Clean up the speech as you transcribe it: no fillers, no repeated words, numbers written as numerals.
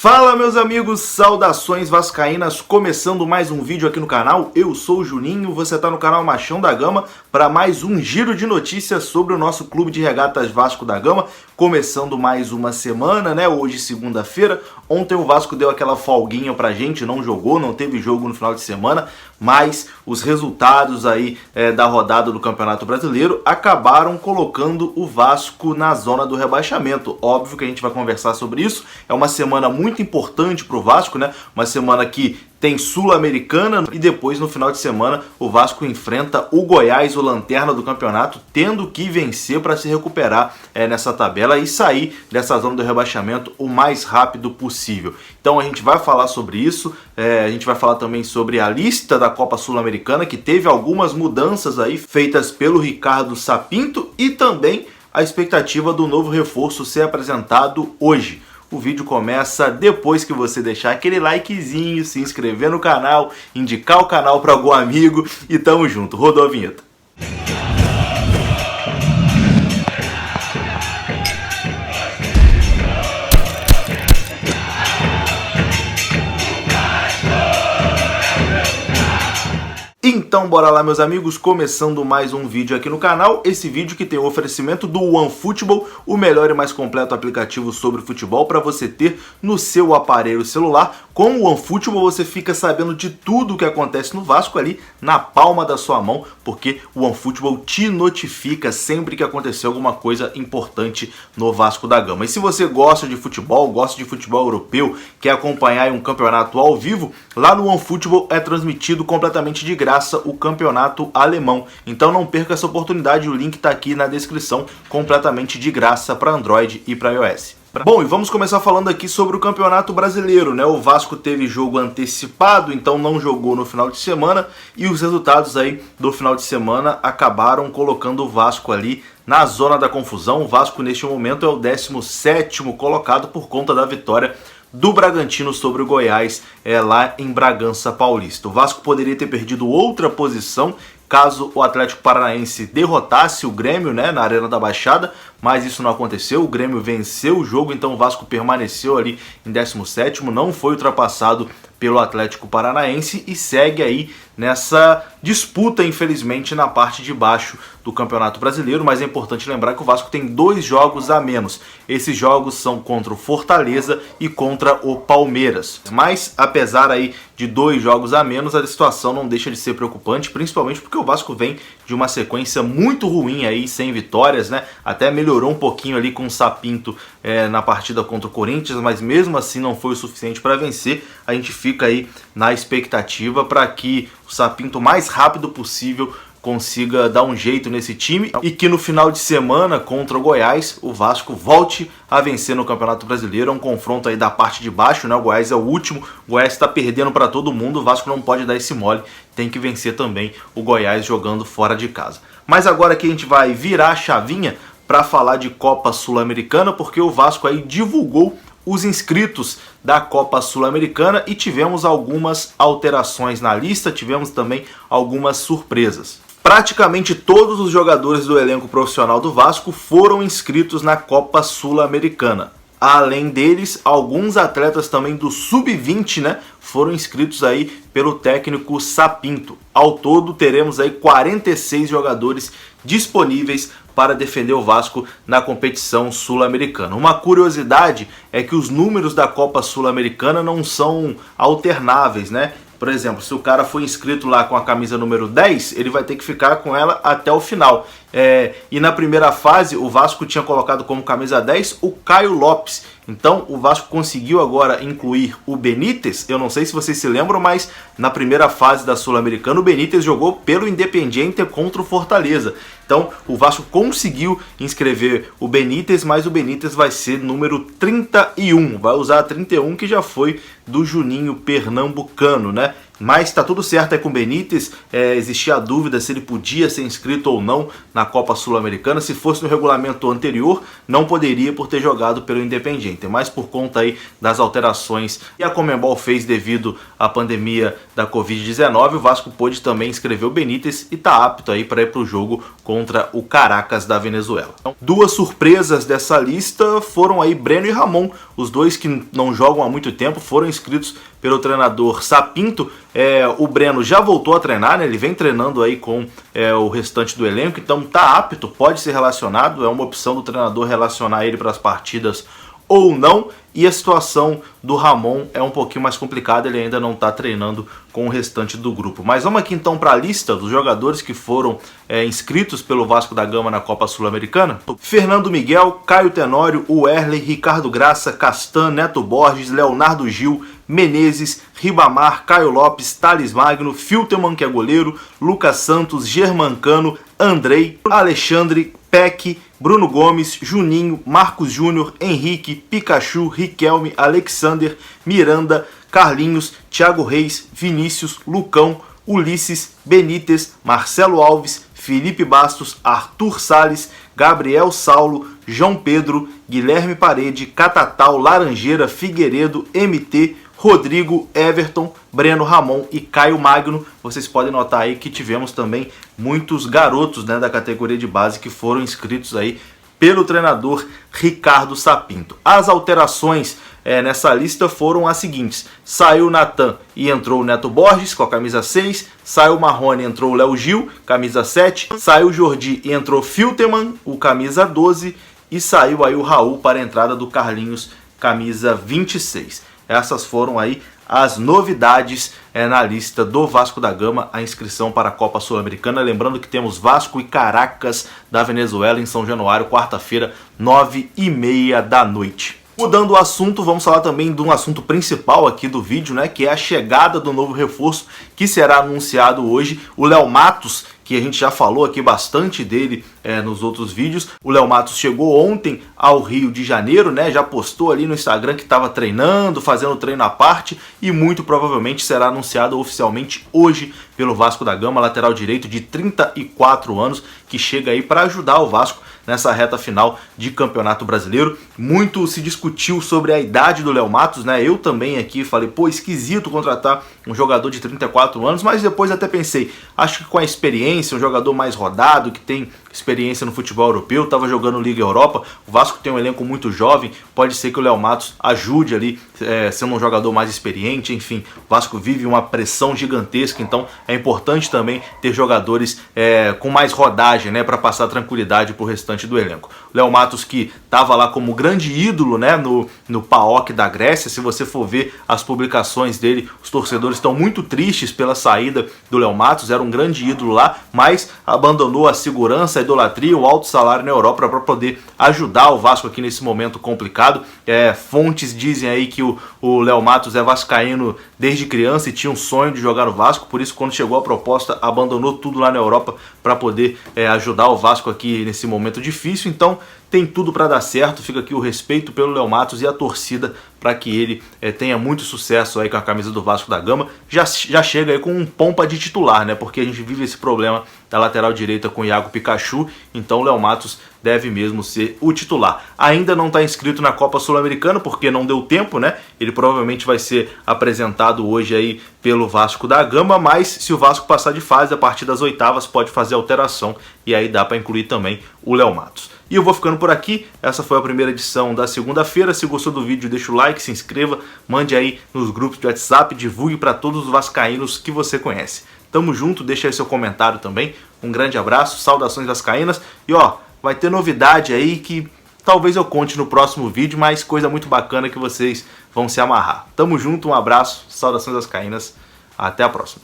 Fala meus amigos, saudações vascaínas, começando mais um vídeo aqui no canal. Eu sou o Juninho, você está no canal Machão da Gama para mais um giro de notícias sobre o nosso Clube de Regatas Vasco da Gama. Começando mais uma semana, né? Hoje segunda-feira. Ontem o Vasco deu aquela folguinha pra gente, não jogou, não teve jogo no final de semana, mas os resultados aí da rodada do Campeonato Brasileiro acabaram colocando o Vasco na zona do rebaixamento. Óbvio que a gente vai conversar sobre isso. É uma semana muito importante pro Vasco, né? Uma semana que tem Sul-Americana e depois no final de semana o Vasco enfrenta o Goiás, o lanterna do campeonato, tendo que vencer para se recuperar nessa tabela e sair dessa zona do rebaixamento o mais rápido possível. Então a gente vai falar sobre isso, a gente vai falar também sobre a lista da Copa Sul-Americana, que teve algumas mudanças aí feitas pelo Ricardo Sapinto e também a expectativa do novo reforço ser apresentado hoje. O vídeo começa depois que você deixar aquele likezinho, se inscrever no canal, indicar o canal para algum amigo e tamo junto. Rodou a vinheta. Então bora lá meus amigos, começando mais um vídeo aqui no canal. Esse vídeo que tem o oferecimento do OneFootball, o melhor e mais completo aplicativo sobre futebol para você ter no seu aparelho celular. Com o OneFootball você fica sabendo de tudo o que acontece no Vasco ali na palma da sua mão, porque o OneFootball te notifica sempre que acontecer alguma coisa importante no Vasco da Gama. E se você gosta de futebol europeu, quer acompanhar um campeonato ao vivo, lá no OneFootball é transmitido completamente de graça o campeonato alemão. Então não perca essa oportunidade, o link está aqui na descrição, completamente de graça para Android e para iOS. Bom, e vamos começar falando aqui sobre o Campeonato Brasileiro, né? O Vasco teve jogo antecipado, então não jogou no final de semana, e os resultados aí do final de semana acabaram colocando o Vasco ali na zona da confusão. O Vasco neste momento é o 17º colocado por conta da vitória do Bragantino sobre o Goiás lá em Bragança Paulista. O Vasco poderia ter perdido outra posição caso o Atlético Paranaense derrotasse o Grêmio, né, na Arena da Baixada, mas isso não aconteceu. O Grêmio venceu o jogo, então o Vasco permaneceu ali em 17º, não foi ultrapassado pelo Atlético Paranaense e segue aí nessa disputa, infelizmente, na parte de baixo do Campeonato Brasileiro. Mas é importante lembrar que o Vasco tem 2 jogos a menos. Esses jogos são contra o Fortaleza e contra o Palmeiras. Mas, apesar aí de 2 jogos a menos, a situação não deixa de ser preocupante, principalmente porque o Vasco vem de uma sequência muito ruim aí, sem vitórias, né? Até melhorou um pouquinho ali com o Sapinto na partida contra o Corinthians, mas mesmo assim não foi o suficiente para vencer. A gente fica aí na expectativa para que o Sapinto o mais rápido possível consiga dar um jeito nesse time e que no final de semana contra o Goiás o Vasco volte a vencer no Campeonato Brasileiro. É um confronto aí da parte de baixo, né? O Goiás é o último, o Goiás está perdendo para todo mundo, o Vasco não pode dar esse mole, tem que vencer também o Goiás jogando fora de casa. Mas agora que a gente vai virar a chavinha para falar de Copa Sul-Americana, porque o Vasco aí divulgou os inscritos da Copa Sul-Americana e tivemos algumas alterações na lista, tivemos também algumas surpresas. Praticamente todos os jogadores do elenco profissional do Vasco foram inscritos na Copa Sul-Americana. Além deles, alguns atletas também do Sub-20, né, foram inscritos aí pelo técnico Sapinto. Ao todo, teremos aí 46 jogadores disponíveis para defender o Vasco na competição sul-americana. Uma curiosidade é que os números da Copa Sul-Americana não são alternáveis, né? Por exemplo, se o cara foi inscrito lá com a camisa número 10, ele vai ter que ficar com ela até o final. E na primeira fase, o Vasco tinha colocado como camisa 10 o Caio Lopes. Então, o Vasco conseguiu agora incluir o Benítez. Eu não sei se vocês se lembram, mas na primeira fase da Sul-Americana, o Benítez jogou pelo Independiente contra o Fortaleza. Então, o Vasco conseguiu inscrever o Benítez, mas o Benítez vai ser número 31. Vai usar a 31, que já foi do Juninho Pernambucano, né? mas tá tudo certo aí com o Benítez. Existia a dúvida se ele podia ser inscrito ou não na Copa Sul-Americana. Se fosse no regulamento anterior, não poderia por ter jogado pelo Independiente, mas por conta aí das alterações que a Conmebol fez devido à pandemia da Covid-19, o Vasco pôde também inscrever o Benítez e tá apto aí para ir para o jogo contra o Caracas da Venezuela. Então, duas surpresas dessa lista foram aí Breno e Ramon, os dois que não jogam há muito tempo, foram inscritos pelo treinador Sapinto. O Breno já voltou a treinar, né? Ele vem treinando aí com o restante do elenco, então tá apto, pode ser relacionado, é uma opção do treinador relacionar ele para as partidas ou não. E a situação do Ramon é um pouquinho mais complicada, ele ainda não está treinando com o restante do grupo. Mas vamos aqui então para a lista dos jogadores que foram inscritos pelo Vasco da Gama na Copa Sul-Americana. Fernando Miguel, Caio Tenório, Werley, Ricardo Graça, Castan, Neto Borges, Leonardo Gil, Menezes, Ribamar, Caio Lopes, Thales Magno, Filterman, que é goleiro, Lucas Santos, Germancano, Andrei, Alexandre, Peck, Bruno Gomes, Juninho, Marcos Júnior, Henrique, Pikachu, Riquelme, Alexander, Miranda, Carlinhos, Thiago Reis, Vinícius, Lucão, Ulisses, Benítez, Marcelo Alves, Felipe Bastos, Arthur Salles, Gabriel Saulo, João Pedro, Guilherme Parede, Catatal, Laranjeira, Figueiredo, MT, Rodrigo, Everton, Breno, Ramon e Caio Magno. Vocês podem notar aí que tivemos também muitos garotos, né, da categoria de base que foram inscritos aí pelo treinador Ricardo Sapinto. As alterações nessa lista foram as seguintes: saiu o Natan e entrou o Neto Borges com a camisa 6, saiu o Marrone e entrou o Léo Gil, camisa 7, saiu o Jordi e entrou Filterman, o camisa 12, e saiu aí o Raul para a entrada do Carlinhos, camisa 26. Essas foram aí as novidades na lista do Vasco da Gama, a inscrição para a Copa Sul-Americana. Lembrando que temos Vasco e Caracas da Venezuela em São Januário, quarta-feira, 9h30 da noite. Mudando o assunto, vamos falar também de um assunto principal aqui do vídeo, né, que é a chegada do novo reforço que será anunciado hoje, o Léo Matos, que a gente já falou aqui bastante dele nos outros vídeos. O Léo Matos chegou ontem ao Rio de Janeiro, né? Já postou ali no Instagram que estava treinando, fazendo treino à parte, e muito provavelmente será anunciado oficialmente hoje pelo Vasco da Gama, lateral direito de 34 anos, que chega aí para ajudar o Vasco nessa reta final de Campeonato Brasileiro. Muito se discutiu sobre a idade do Léo Matos, né? Eu também aqui falei, pô, esquisito contratar um jogador de 34 anos, mas depois até pensei, acho que com a experiência, um jogador mais rodado, que tem experiência no futebol europeu, estava jogando Liga Europa, o Vasco tem um elenco muito jovem, pode ser que o Léo Matos ajude ali, sendo um jogador mais experiente. Enfim, o Vasco vive uma pressão gigantesca, então é importante também ter jogadores com mais rodagem, né, para passar tranquilidade para o restante do elenco. O Léo Matos, que estava lá como grande ídolo, né, no PAOK da Grécia. Se você for ver as publicações dele, os torcedores estão muito tristes pela saída do Léo Matos, era um grande ídolo lá, mas abandonou a segurança, a idolatria, o alto salário na Europa para poder ajudar o Vasco aqui nesse momento complicado. Fontes dizem aí que o Léo Matos é vascaíno desde criança e tinha um sonho de jogar no Vasco, por isso quando chegou a proposta abandonou tudo lá na Europa para poder ajudar o Vasco aqui nesse momento difícil. Então tem tudo para dar certo. Fica aqui o respeito pelo Léo Matos e a torcida para que ele tenha muito sucesso aí com a camisa do Vasco da Gama. Já chega aí com um pompa de titular, né? Porque a gente vive esse problema da lateral direita com o Iago Pikachu, então o Léo Matos deve mesmo ser o titular. Ainda não está inscrito na Copa Sul-Americana porque não deu tempo, né? Ele provavelmente vai ser apresentado hoje aí pelo Vasco da Gama, mas se o Vasco passar de fase, a partir das oitavas pode fazer alteração e aí dá para incluir também o Léo Matos. E eu vou ficando por aqui. Essa foi a primeira edição da segunda-feira. Se gostou do vídeo, deixa o like, se inscreva, mande aí nos grupos de WhatsApp, divulgue para todos os vascaínos que você conhece. Tamo junto, deixa aí seu comentário também. Um grande abraço, saudações vascaínas. E ó, vai ter novidade aí que talvez eu conte no próximo vídeo, mas coisa muito bacana que vocês vão se amarrar. Tamo junto, um abraço, saudações vascaínas. Até a próxima.